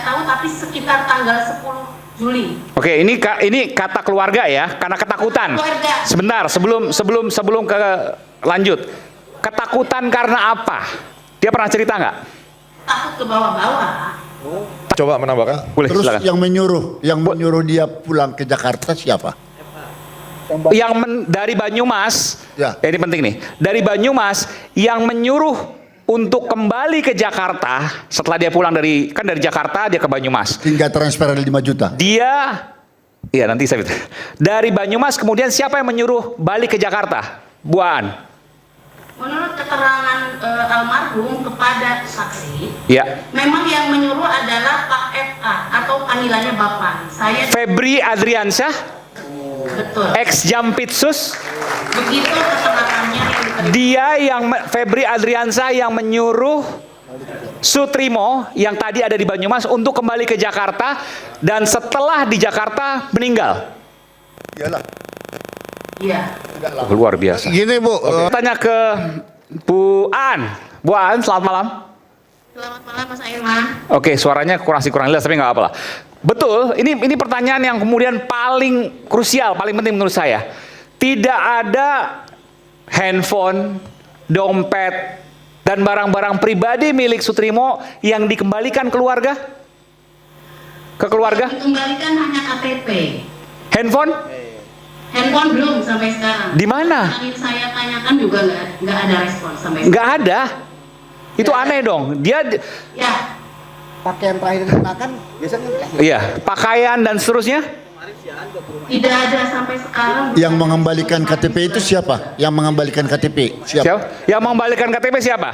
nggak tahu, tapi sekitar tanggal 10 Juli. Oke, ini kata keluarga ya, karena ketakutan. Keluarga. Sebentar, sebelum ke lanjut. Ketakutan karena apa? Dia pernah cerita nggak? Takut ke bawah-bawah. Coba menambahkan. Boleh, Terus silakan. yang menyuruh dia pulang ke Jakarta siapa? Dari Banyumas, Ya. ini penting nih. Dari Banyumas yang menyuruh untuk kembali ke Jakarta setelah dia pulang dari Jakarta dia ke Banyumas. Hingga transfer 5 juta. Iya nanti saya dari Banyumas kemudian siapa yang menyuruh balik ke Jakarta? Bu Aan. Menurut keterangan almarhum kepada saksi, Ya. memang yang menyuruh adalah Pak FA atau panggilannya Bapak. Saya Febri Adriansyah, betul. ex Jampitsus. Begitu keterangannya yang diterima. Febri Adriansyah yang menyuruh Sutrimo yang tadi ada di Banyumas untuk kembali ke Jakarta dan setelah di Jakarta meninggal. Iyalah. Iya. Luar biasa. Gini Bu, Tanya ke Bu Aan. Bu Aan, selamat malam. Selamat malam Mas Airman. Oke, suaranya kurang jelas tapi nggak apa-apa lah. Betul, ini pertanyaan yang kemudian paling krusial, paling penting menurut saya. Tidak ada handphone, dompet, dan barang-barang pribadi milik Sutrimo yang dikembalikan keluarga? Ke keluarga? Dikembalikan hanya KTP. Handphone? Handphone belum sampai sekarang. Di mana? Tadi saya tanyakan juga nggak ada respon sampai sekarang. Nggak ada. Itu aneh dong. Dia, Ya, Pakaian terakhir dikenakan biasanya iya, pakaian dan seterusnya. tidak ada sampai sekarang. yang mengembalikan KTP itu siapa? Yang mengembalikan KTP siapa? Siapa? Yang mengembalikan KTP siapa?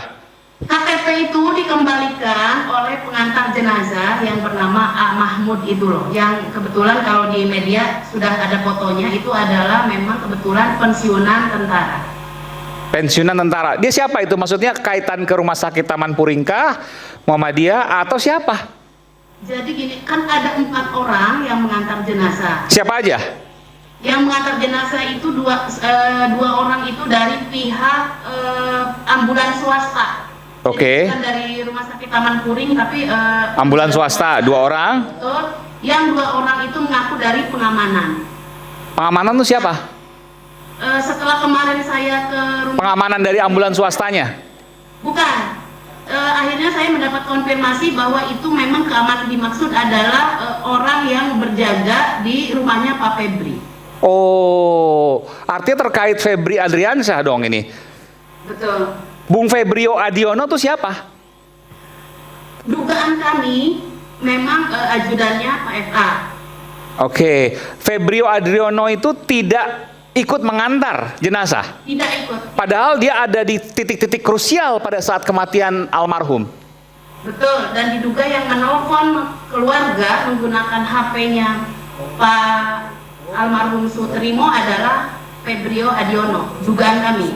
KTP itu dikembalikan oleh pengantar jenazah yang bernama A. Mahmud itu loh. Yang kebetulan kalau di media sudah ada fotonya, itu adalah memang kebetulan pensiunan tentara. Pensiunan tentara. Dia siapa itu? Maksudnya kaitan ke Rumah Sakit Taman Puringkah, Muhammadiyah, atau siapa? Jadi gini, kan ada 4 orang yang mengantar jenazah. Siapa aja? Yang mengantar jenazah itu dua orang itu dari pihak ambulans swasta. Oke. Jadi bukan dari Rumah Sakit Taman Puring, tapi Ambulans swasta, 2 orang. Betul. Yang 2 orang itu mengaku dari pengamanan. Pengamanan itu siapa? Setelah kemarin saya ke rumah, Pengamanan dari ambulans swastanya. bukan. Akhirnya saya mendapat konfirmasi bahwa itu memang keamanan dimaksud adalah orang yang berjaga di rumahnya Pak Febri. Oh, artinya terkait Febri Adriansyah dong ini. Betul. Bung Febrio Adiono itu siapa? Dugaan kami memang ajudannya Pak FA. Oke, Febrio Adriono itu tidak ikut mengantar jenazah. Tidak ikut. Padahal dia ada di titik-titik krusial pada saat kematian almarhum. Betul, dan diduga yang menelpon keluarga menggunakan HP-nya Pak almarhum Sutrimo adalah Febrio Adiono, dugaan kami.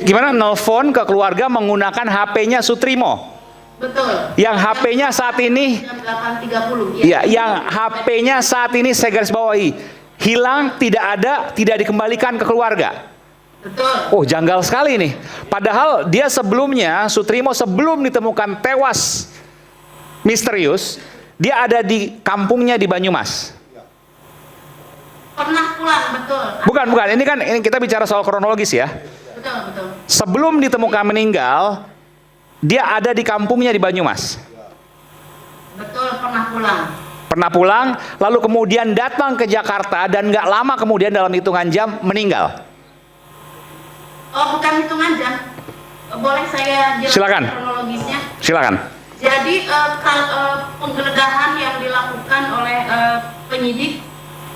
Gimana nelfon ke keluarga menggunakan HP-nya Sutrimo? Betul. Yang HP-nya saat ini, Jam 8.30. ya, yang HP-nya saat ini saya garis bawahi, hilang, tidak ada, tidak dikembalikan ke keluarga. Betul. Oh, janggal sekali nih. Padahal dia sebelumnya, Sutrimo sebelum ditemukan tewas misterius, dia ada di kampungnya di Banyumas. Pernah pulang, betul. Bukan. Ini kita bicara soal kronologis ya. Betul. Sebelum ditemukan meninggal, dia ada di kampungnya di Banyumas. Betul, pernah pulang. Pernah pulang, lalu kemudian datang ke Jakarta dan nggak lama kemudian dalam hitungan jam meninggal. Oh, bukan hitungan jam. Boleh saya jelaskan Silakan. kronologisnya? Silakan. Jadi penggeledahan yang dilakukan oleh penyidik,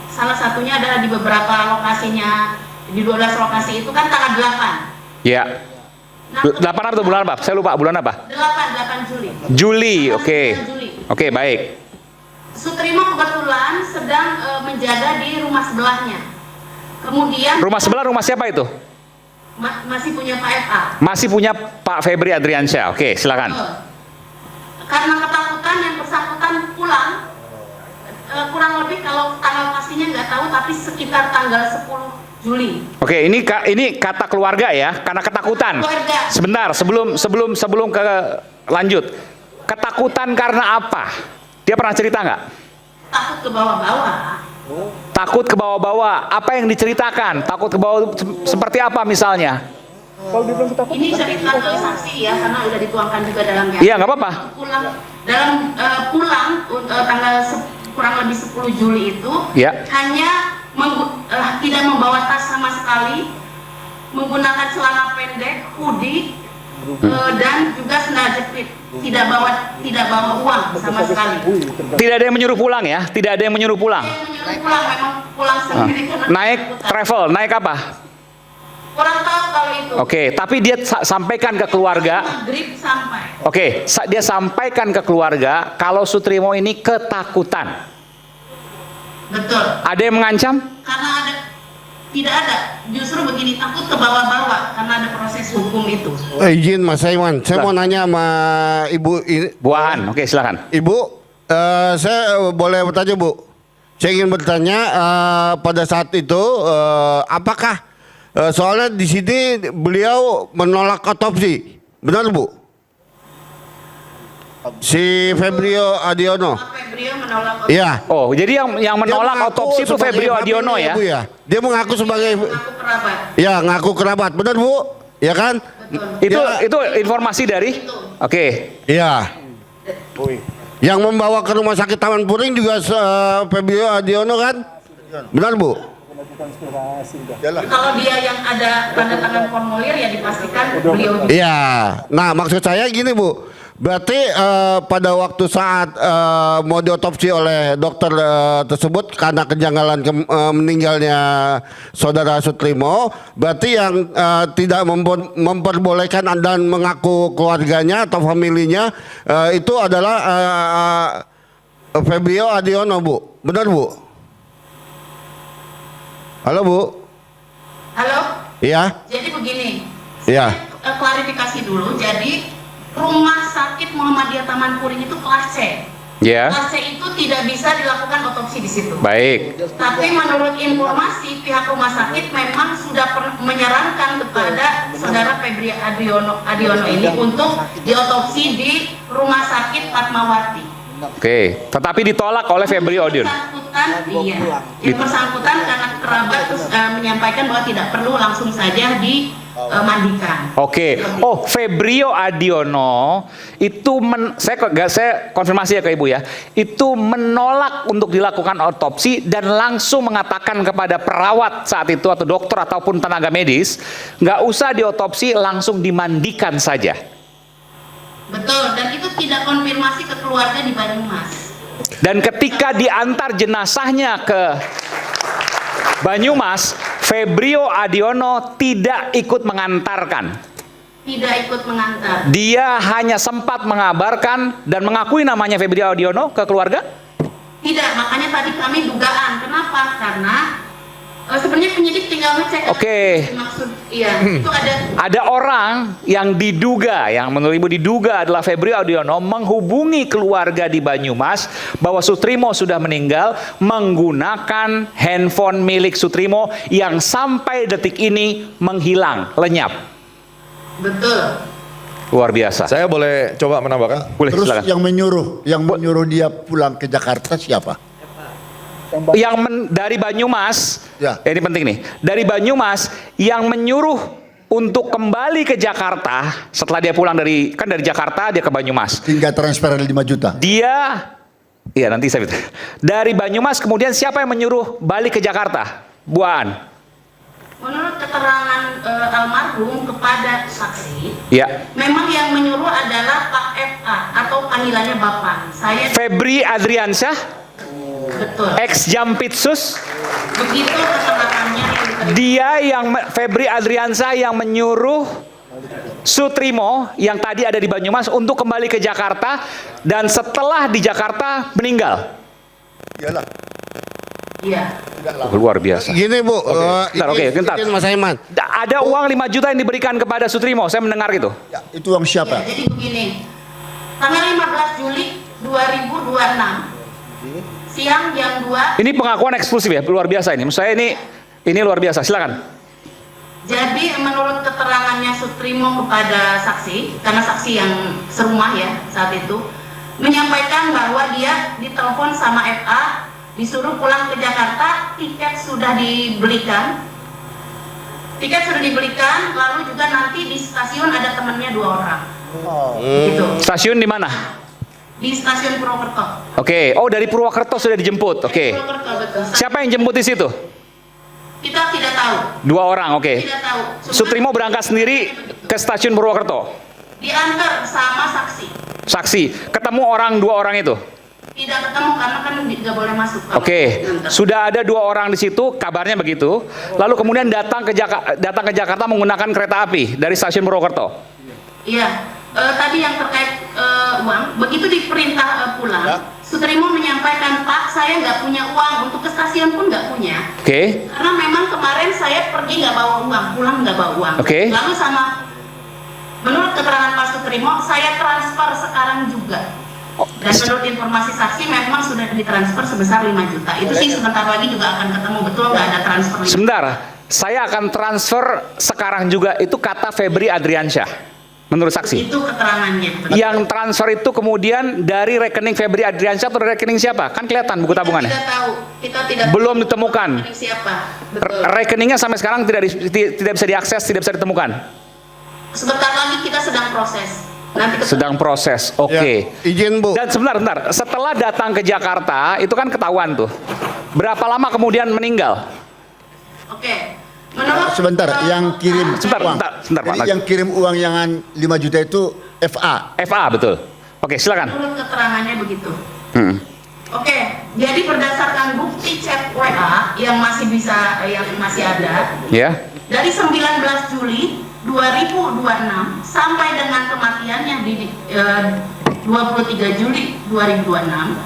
salah satunya adalah di beberapa lokasinya, di 12 lokasi itu kan tanggal 8. Ya. Nah, 8 apa tuh, bulan apa? Saya lupa bulan apa? 8 Juli. Juli, Tanggal oke. 9 Juli. Oke, baik. Sutrimo kebetulan sedang menjaga di rumah sebelahnya. Kemudian Rumah sebelah rumah siapa itu? masih punya Pak FA. Masih punya Pak Febri Adriansyah. Oke, silakan. Betul. Karena ketakutan yang bersangkutan pulang, kurang lebih kalau tanggal pastinya nggak tahu, tapi sekitar tanggal 10 Juli. Oke, ini kata keluarga ya, karena ketakutan. Keluarga. Sebentar, sebelum ke lanjut. Ketakutan karena apa? Dia pernah cerita nggak? Takut ke bawah-bawah. Takut ke bawah-bawah. Apa yang diceritakan? Takut ke bawah seperti apa misalnya? Ini cerita ke saksi ya, karena udah dituangkan juga dalam Iya, nggak apa-apa. Pulang tanggal kurang lebih 10 Juli itu Ya. hanya tidak membawa tas sama sekali, menggunakan celana pendek, hoodie, dan juga sandal jepit. Tidak bawa uang sama sekali. Tidak ada yang menyuruh pulang ya? Tidak ada yang menyuruh pulang. Yang menyuruh pulang memang pulang sendiri karena Naik ketakutan. travel, naik apa? Kurang tahu kalau itu. Oke, tapi dia sampaikan ke keluarga. Maghrib sampai. Oke, dia sampaikan ke keluarga kalau Sutrimo ini ketakutan. Betul. Ada yang mengancam? Karena tidak ada. Justru begini, takut ke bawah-bawah karena ada proses hukum itu. Izin Mas Saiman, saya mau nanya sama Ibu ini. Bu Aan, oke silakan. Ibu, saya boleh bertanya Bu? Saya ingin bertanya pada saat itu apakah soalnya di sini beliau menolak otopsi, benar Bu? Si Febrio Adiono. Febrio menolak Iya. Oh, jadi yang menolak Dia mengaku otopsi itu sebagai Febrio Adiono family, ya? Bu, ya? Dia mengaku sebagai aku kerabat. ya ngaku kerabat, benar Bu? Ya kan? Itu Ya. itu informasi dari? Oke. Iya. Yang membawa ke rumah sakit Taman Puring juga Febrio Adiono kan? Benar Bu? Kalau dia yang ada tanda tangan formulir ya dipastikan beliau juga. Iya. Nah maksud saya gini Bu. Berarti pada waktu saat mau diotopsi oleh dokter tersebut karena kejanggalan meninggalnya saudara Sutrimo, berarti yang tidak memperbolehkan dan mengaku keluarganya atau familinya itu adalah Febrio Adiono Bu, benar Bu? Halo Bu? Halo? Iya? Jadi begini. Iya. Saya klarifikasi dulu. Jadi Rumah Sakit Muhammadiyah Taman Puring itu kelas C. Ya. Kelas C itu tidak bisa dilakukan otopsi di situ. Baik. Tapi menurut informasi pihak rumah sakit memang sudah menyarankan kepada saudara Febri Adiono ini untuk diotopsi di Rumah Sakit Fatmawati. Oke, tetapi ditolak oleh Febrio Adiono. Yang bersangkutan karena kerabat terus menyampaikan bahwa tidak perlu langsung saja dimandikan. Oke. Oh, Febrio Adiono itu saya konfirmasi ya ke Ibu ya. Itu menolak untuk dilakukan otopsi dan langsung mengatakan kepada perawat saat itu atau dokter ataupun tenaga medis, nggak usah diotopsi, langsung dimandikan saja. Betul, dan itu tidak konfirmasi ke keluarga di Banyumas. Dan ketika diantar jenazahnya ke Banyumas, Febrio Adiono tidak ikut mengantarkan. Tidak ikut mengantar. Dia hanya sempat mengabarkan dan mengakui namanya Febrio Adiono ke keluarga? Tidak, makanya tadi kami dugaan. Kenapa? Karena sebenarnya penyidik tinggal ngecek. Oke. Maksud, iya, itu Ada orang yang diduga, yang menurut Ibu diduga adalah Febrio Adiono menghubungi keluarga di Banyumas bahwa Sutrimo sudah meninggal menggunakan handphone milik Sutrimo yang sampai detik ini menghilang, lenyap. betul. Luar biasa. Saya boleh coba menambahkan? Boleh, Terus silakan. yang menyuruh dia pulang ke Jakarta siapa? Dari Banyumas, Ya. ini penting nih, dari Banyumas yang menyuruh untuk kembali ke Jakarta setelah dia pulang dari Jakarta dia ke Banyumas. Hingga transfer 5 juta. Iya nanti saya dari Banyumas kemudian siapa yang menyuruh balik ke Jakarta? Bu Aan. Menurut keterangan almarhum kepada saksi, Ya. memang yang menyuruh adalah Pak FA atau panggilannya Bapak. Saya Febri Adriansyah, betul. ex Jampitsus. Begitu keterangannya yang diterima. Dia Febri Adriansyah yang menyuruh Sutrimo yang tadi ada di Banyumas untuk kembali ke Jakarta dan setelah di Jakarta meninggal. Iyalah. Iya. Luar biasa. Gini Bu, Bentar. izin Mas Saiman. Ada uang 5 juta yang diberikan kepada Sutrimo, saya mendengar gitu. Ya, itu uang siapa? Ya, jadi begini. Tanggal 15 Juli 2026 siang jam 2. Ini pengakuan eksklusif ya, luar biasa ini. Menurut saya ini luar biasa. Silakan. Jadi menurut keterangannya Sutrimo kepada saksi, karena saksi yang serumah ya saat itu, menyampaikan bahwa dia ditelepon sama FA, disuruh pulang ke Jakarta, tiket sudah dibelikan, lalu juga nanti di stasiun ada temannya 2 orang. Gitu. Stasiun di mana? Di stasiun Purwokerto. Oke, oh dari Purwokerto sudah dijemput. Oke. Purwokerto, betul. Siapa yang jemput di situ? Kita tidak tahu. 2 orang, oke. Tidak tahu. Sutrimo berangkat sendiri ke stasiun Purwokerto. Diantar sama saksi. Saksi, ketemu 2 orang itu. Tidak ketemu karena kan nggak boleh masuk. kalau Oke, diantar. sudah ada 2 orang di situ, kabarnya begitu. Lalu kemudian datang ke Jakarta menggunakan kereta api dari stasiun Purwokerto. Iya, tadi yang terkait uang, begitu diperintah pulang, Sutrimo menyampaikan, Pak, saya nggak punya uang, untuk ke stasiun pun nggak punya. Oke. Karena memang kemarin saya pergi nggak bawa uang, pulang nggak bawa uang. Oke. Lalu menurut keterangan Pak Sutrimo, saya transfer sekarang juga. Dan menurut informasi saksi memang sudah ditransfer sebesar 5 juta. Itu sih sebentar lagi juga akan ketemu, betul nggak ada transfer 5 juta. Sebentar, saya akan transfer sekarang juga, itu kata Febri Adriansyah. Menurut saksi. Itu keterangannya. Yang transfer itu kemudian dari rekening Febri Adriansyah atau dari rekening siapa? Kan kelihatan buku tabungannya. Kita tidak tahu. Kita tidak Belum tahu ditemukan. rekening siapa. Betul. Rekeningnya sampai sekarang tidak bisa diakses, tidak bisa ditemukan. Sebentar lagi kita sedang proses. Nanti ketemu. Sedang proses. Oke. Ya, izin Bu. Dan sebentar. Setelah datang ke Jakarta, itu kan ketahuan tuh. Berapa lama kemudian meninggal? Oke. Menurut Sebentar, yang kirim Sebentar, uang. sebentar, Pak. Jadi yang kirim uang yang 5 juta itu FA. FA, betul. Oke, silakan. menurut keterangannya begitu. Hmm. Oke, jadi berdasarkan bukti chat WA yang masih ada, Ya. dari 19 Juli 2026 sampai dengan kematiannya di 23 Juli 2026,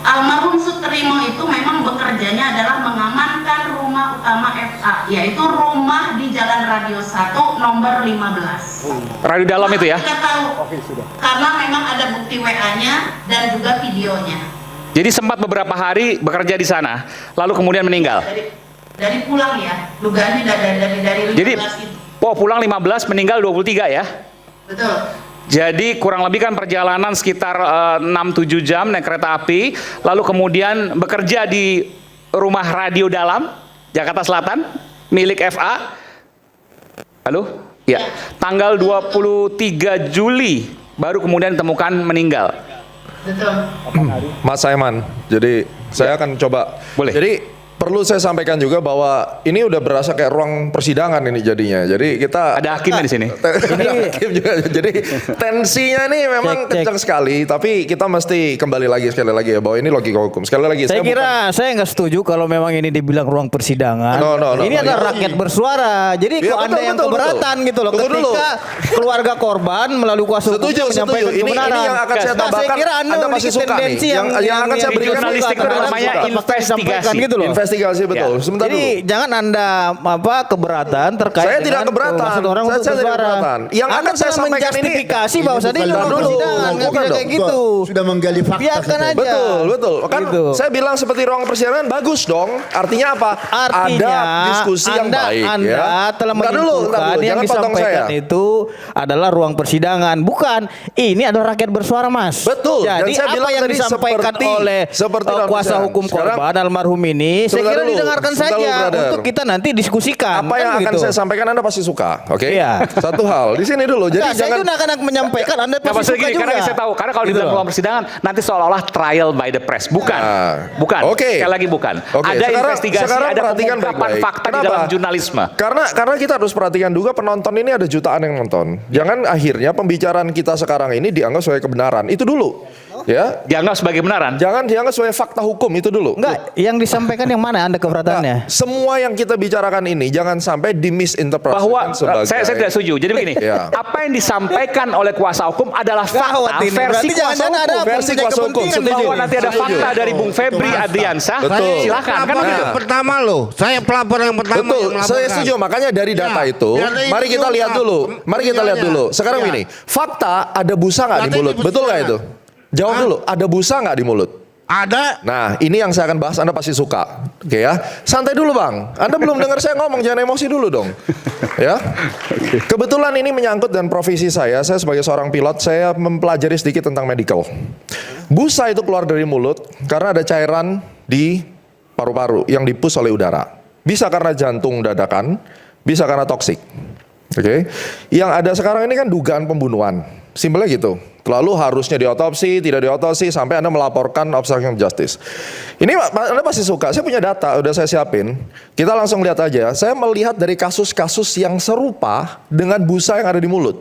almarhum Sutrimo itu memang bekerjanya adalah mengamankan rumah utama FA, yaitu rumah di Jalan Radio 1 nomor 15. Radio dalam itu ya. Kita tahu, karena memang ada bukti WA-nya dan juga videonya. Jadi sempat beberapa hari bekerja di sana, lalu kemudian meninggal. Dari pulang ya, dugaannya dari 15 Jadi, itu. pulang 15, meninggal 23 ya. Betul. Jadi kurang lebih kan perjalanan sekitar 6-7 jam naik kereta api, lalu kemudian bekerja di rumah radio dalam Jakarta Selatan milik FA. Halo? Ya. Tanggal 23 Juli baru kemudian ditemukan meninggal. Betul. Mas Saiman, jadi saya akan coba. Boleh. Jadi perlu saya sampaikan juga bahwa ini udah berasa kayak ruang persidangan ini jadinya. Jadi kita Ada hakimnya di sini. Ada hakim juga. Jadi tensinya nih memang kencang sekali. Tapi kita mesti kembali lagi sekali lagi ya bahwa ini logika hukum. Sekali lagi Saya kira saya nggak setuju kalau memang ini dibilang ruang persidangan. No. Ini adalah rakyat bersuara. Jadi Ya, kok Anda yang betul. keberatan gitu loh. Tunggu dulu. Ketika keluarga korban melalui kuasa hukum Setuju. menyampaikan Ini kebenaran. yang akan saya Nah, tambahkan. saya kira Anda Anda pasti memiliki suka nih. tendensi Yang akan saya Di berikan jurnalistik itu terhadap namanya fakta yang disampaikan investigasi. gitu loh. investigasi betul. Ya. Sebentar Jadi dulu. jangan Anda keberatan terkait Saya tidak dengan keberatan. maksud orang Saya untuk tidak bersuara. keberatan. Yang Anda akan saya telah sampaikan ini- menjustifikasi bahwa Ini tadi bukan ruang dulu. persidangan nggak Bukan bisa dong. kayak gitu. Sudah menggali fakta. Biarkan saja. aja. Betul. Kan Gitu. saya bilang seperti ruang persidangan bagus dong. Artinya apa? Artinya ada diskusi yang baik Anda ya. telah Bentar dulu, menyimpulkan yang jangan potong disampaikan saya. itu adalah ruang persidangan. Bukan, ini adalah rakyat bersuara, Mas. Betul. Jadi Dan saya apa bilang yang tadi disampaikan oleh seperti dalam kuasa persidangan. hukum Sekarang- korban almarhum ini, saya Sebentar kira dulu, didengarkan sebentar saja dulu, brother. untuk kita nanti diskusikan. Apa yang kan akan begitu. saya sampaikan Anda pasti suka, oke? Iya. Satu hal di sini dulu. Jadi Nah, saya jangan juga akan menyampaikan Anda Nah, pasti maksudnya suka gini, juga. karena saya tahu, karena kalau di Gitu dalam loh. ruang persidangan nanti seolah-olah trial by the press, bukan, Nah, bukan. oke. Sekali lagi bukan. Oke, Ada sekarang investigasi, ada perhatikan pengungkapan baik-baik. fakta di Kenapa? dalam jurnalisme. Karena kita harus perhatikan juga penonton ini ada jutaan yang nonton. Jangan akhirnya pembicaraan kita sekarang ini dianggap sebagai kebenaran. Itu dulu. Ya. Dianggap sebagai kebenaran. Jangan dianggap sebagai fakta hukum itu dulu. Enggak, yang disampaikan yang mana Anda keberatannya? Nah, semua yang kita bicarakan ini jangan sampai dimisinterpretasikan Bahwa sebagai saya tidak setuju. Jadi begini, Ya. apa yang disampaikan oleh kuasa hukum adalah Gawat fakta ini. versi Berarti kuasa jangan-jangan hukum. ada Versi punya kuasa hukum. kepentingan di Bahwa sini. nanti ada Setuju. fakta dari Bung Febri Adriansyah. Betul. Silakan, kan Pelaporan begitu. yang pertama loh. Saya pelapor yang pertama. Betul, yang melaporkan. saya setuju. Makanya dari data Ya, itu, dari mari itu kita lihat juga dulu. Mari kita lihat videonya. dulu. Sekarang Ya. gini, fakta ada busa nggak di Data ini mulut? Betul nggak itu? persidangan. Jawab dulu. Ada busa nggak di mulut? Ada. Nah, ini yang saya akan bahas, Anda pasti suka. Oke ya. Santai dulu Bang. Anda belum dengar saya ngomong, jangan emosi dulu dong. Ya. Kebetulan ini menyangkut dan profesi saya sebagai seorang pilot, saya mempelajari sedikit tentang medical. Busa itu keluar dari mulut karena ada cairan di paru-paru yang dipus oleh udara. Bisa karena jantung dadakan, bisa karena toksik. Oke. Yang ada sekarang ini kan dugaan pembunuhan. Simpelnya gitu. Lalu harusnya diotopsi, tidak diotopsi, sampai Anda melaporkan obstruction of justice. Ini Anda pasti suka, saya punya data, udah saya siapin. Kita langsung lihat aja, saya melihat dari kasus-kasus yang serupa dengan busa yang ada di mulut.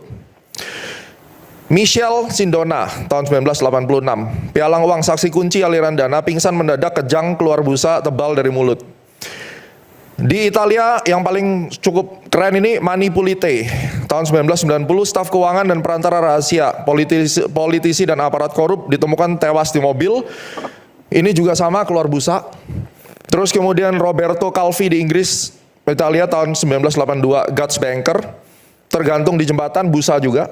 Michelle Sindona, tahun 1986. Pialang uang saksi kunci aliran dana, pingsan mendadak kejang keluar busa tebal dari mulut. Di Italia yang paling cukup keren ini Mani Pulite, tahun 1990, staf keuangan dan perantara rahasia, politisi dan aparat korup ditemukan tewas di mobil. Ini juga sama keluar busa. Terus kemudian Roberto Calvi di Inggris, Italia tahun 1982, Guts Banker, tergantung di jembatan, busa juga.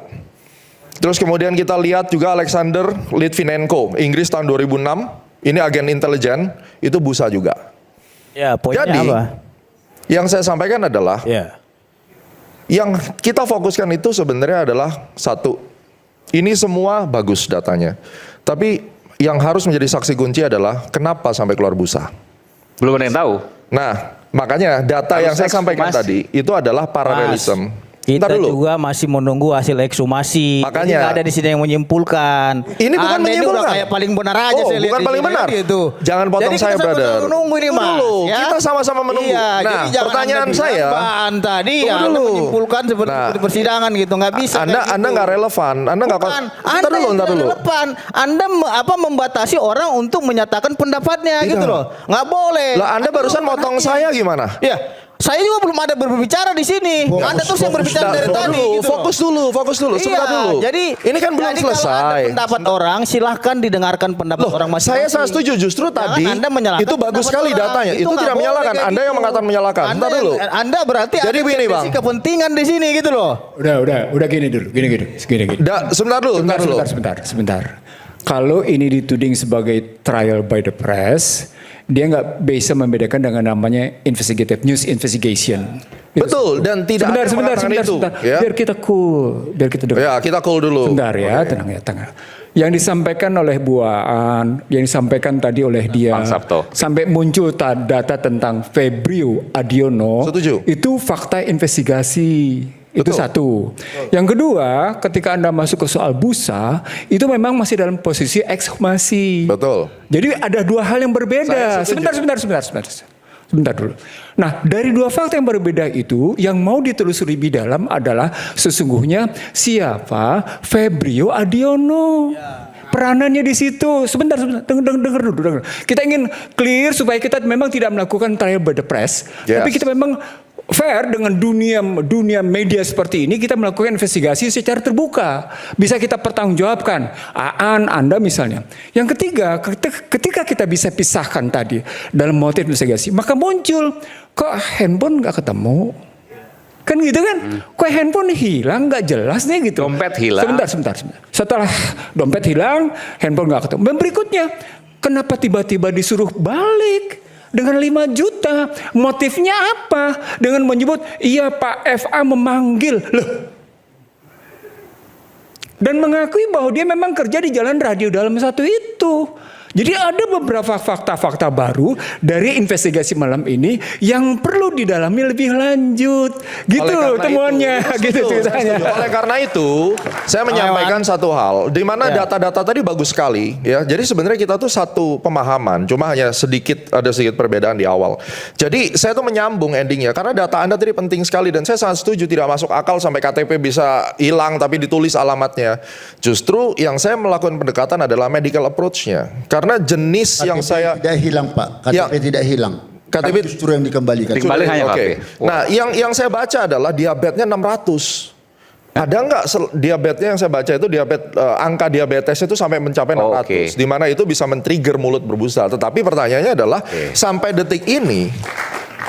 Terus kemudian kita lihat juga Alexander Litvinenko, Inggris tahun 2006, ini agen intelijen, itu busa juga. Ya, poinnya Jadi, apa? yang saya sampaikan adalah, Ya. yang kita fokuskan itu sebenarnya adalah satu, ini semua bagus datanya. Tapi yang harus menjadi saksi kunci adalah kenapa sampai keluar busa. Belum ada yang tahu. Nah, makanya data Harus yang saya sampaikan ekshumasi. tadi itu adalah paralelism. Kita Ntar dulu. juga masih menunggu hasil ekshumasi. Makanya. Jadi nggak ada di sini yang menyimpulkan. Ini bukan Anda menyimpulkan. Ini udah kayak paling benar aja Oh, saya lihat bukan di paling sini, benar. Gitu. Jangan potong Jadi saya, kita brother. sama-sama nunggu ini, Tunggu Mas. dulu. Kita sama-sama menunggu. Iya, Nah, jadi jangan pertanyaan Anda saya- bilang, Bang, tadi Tunggu Anda dulu. menyimpulkan seperti Nah, persidangan gitu, nggak bisa. Anda kayak Anda gitu. nggak relevan. Anda nggak. Bukan, Ntar Anda dulu, yang ntar tidak dulu. relevan. Anda membatasi orang untuk menyatakan pendapatnya Tidak. gitu loh. Nggak boleh. Lah Anda barusan motong saya gimana? Ya, saya juga belum ada berbicara di sini. Anda terus yang berbicara dari Fokus tadi. dulu, Gitu fokus dulu, sebentar dulu. Jadi ini kan belum jadi kalau selesai. ada pendapat orang, silahkan didengarkan pendapat Loh, orang saya masing-masing. sangat setuju. Justru Jangan tadi Anda menyalahkan itu bagus pendapat sekali orang. datanya. Itu nggak tidak boleh menyalahkan. kayak Anda yang gitu. mengatakan menyalahkan. Anda, Bentar dulu. Anda berarti Jadi ada begini, intervensi Bang. kepentingan di sini gitu loh. Udah gini dulu. Sebentar dulu. Sebentar. Kalau ini dituding sebagai trial by the press, dia nggak bisa membedakan dengan namanya investigative news investigation. Itu Betul, satu. dan tidak ada yang mengatakan itu, ya. Biar kita cool, biar kita dengar. Ya, kita call dulu. Sebentar ya, tenang. Yang disampaikan oleh Bu Aan, yang disampaikan tadi oleh dia, Bang Sabto. sampai muncul data tentang Febrio Adiono, Setuju. itu fakta investigasi. Itu Betul. satu. Yang kedua, ketika Anda masuk ke soal busa, itu memang masih dalam posisi ekshumasi. Betul. Jadi ada dua hal yang berbeda. Saya setuju. Sebentar dulu. Nah, dari dua fakta yang berbeda itu, yang mau ditelusuri lebih dalam adalah sesungguhnya siapa Febrio Adiono. Peranannya di situ. Sebentar, dengar dulu. Kita ingin clear supaya kita memang tidak melakukan trial by the press, Yes. tapi kita memang fair dengan dunia media seperti ini. Kita melakukan investigasi secara terbuka, bisa kita pertanggungjawabkan. Aan, Anda misalnya. Yang ketiga, ketika kita bisa pisahkan tadi dalam motif investigasi, maka muncul kok handphone nggak ketemu, kan gitu kan? Kok handphone hilang nggak jelas nih gitu. Dompet hilang. Sebentar. Setelah dompet hilang, handphone nggak ketemu. Dan berikutnya, kenapa tiba-tiba disuruh balik? Dengan 5 juta, motifnya apa? Dengan menyebut, iya Pak FA memanggil. Loh. Dan mengakui bahwa dia memang kerja di jalan radio dalam satu itu. Jadi ada beberapa fakta-fakta baru dari investigasi malam ini yang perlu didalami lebih lanjut. Gitu Oleh karena temuannya, itu, gitu saya ceritanya. setuju. Oleh karena itu, saya menyampaikan satu hal, di mana data-data tadi bagus sekali, ya. Jadi sebenarnya kita tuh satu pemahaman, cuma hanya ada sedikit perbedaan di awal. Jadi saya tuh menyambung endingnya, karena data Anda tadi penting sekali dan saya sangat setuju, tidak masuk akal sampai KTP bisa hilang tapi ditulis alamatnya. Justru yang saya melakukan pendekatan adalah medical approach-nya. Karena jenis yang saya tidak hilang Pak, KTP Ya. tidak hilang. KTP Kan justru yang dikembalikan. Dikembali hanya Oke. KTP. Nah, yang saya baca adalah diabetesnya 600. Ada nggak diabetesnya yang saya baca itu angka diabetesnya itu sampai mencapai 600. Oke. Di mana itu bisa men-trigger mulut berbusa. Tetapi pertanyaannya adalah sampai detik ini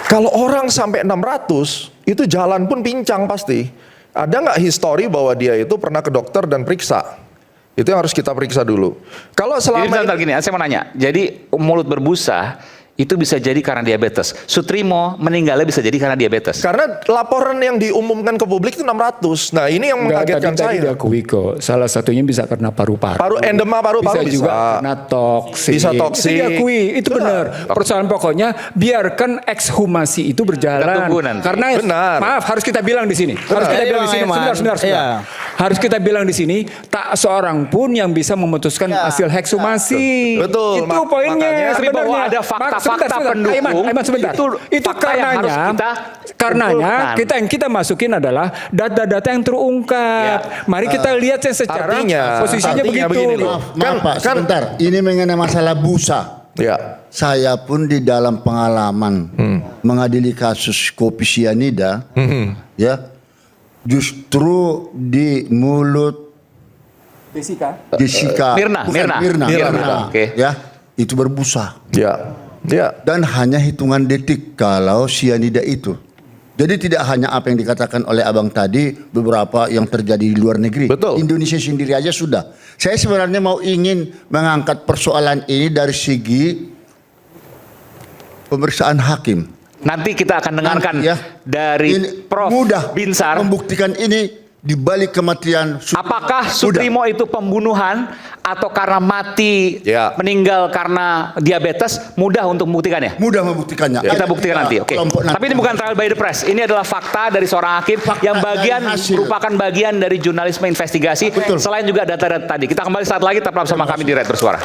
kalau orang sampai 600 itu jalan pun pincang pasti. Ada nggak histori bahwa dia itu pernah ke dokter dan periksa? Itu yang harus kita periksa dulu. Kalau Jadi selama bentar gini, saya mau nanya. Jadi mulut berbusa itu bisa jadi karena diabetes. Sutrimo meninggalnya bisa jadi karena diabetes. karena laporan yang diumumkan ke publik itu 600. Nah, ini yang Enggak, mengagetkan tadi saya. diakui kok. Salah satunya bisa karena paru-paru. Endema paru-paru bisa juga karena toksik. Bisa toksik. Itu diakui, itu benar. Persoalan pokoknya biarkan ekshumasi itu berjalan. Kita tunggu nanti. Karena Benar. maaf harus kita bilang di sini. Harus kita Iya, bilang di sini. Iman. Sebentar. Iya. Harus kita bilang di sini tak seorang pun yang bisa memutuskan hasil ekshumasi. Betul. Itu poinnya Makanya- Tapi bahwa ada fakta-fakta pendukung, Aiman, sebentar. itu fakta yang harus kita karenanya kumpulkan. yang kita masukin adalah data-data yang terungkap. Mari kita lihat yang secara posisinya artinya begitu. begini loh. Maaf Pak, sebentar. Ini mengenai masalah busa. Ya. Saya pun di dalam pengalaman mengadili kasus kopi sianida, ya, justru di mulut Jessica, Mirna, bukan, Mirna. Oke. ya, itu berbusa. Ya. Ya. Dan hanya hitungan detik kalau sianida itu. Jadi tidak hanya apa yang dikatakan oleh abang tadi, beberapa yang terjadi di luar negeri. Betul. Indonesia sendiri aja sudah. Saya sebenarnya mau ingin mengangkat persoalan ini dari segi pemeriksaan hakim. Nanti kita akan dengarkan Nanti ya. dari Ini Prof. mudah Binsar. membuktikan ini di balik kematian Apakah Sudah. Sutrimo itu pembunuhan atau karena mati Ya. meninggal karena diabetes? Mudah untuk membuktikannya. mudah membuktikannya. Kita Ada buktikan nanti. Oke. kelompok Tapi ini bukan trial by the press. Ini adalah fakta dari seorang hakim yang bagian dari hasil. merupakan bagian dari jurnalisme investigasi. Betul. Selain juga data-data tadi. Kita kembali saat lagi tetap bersama kami di Red Bersuara.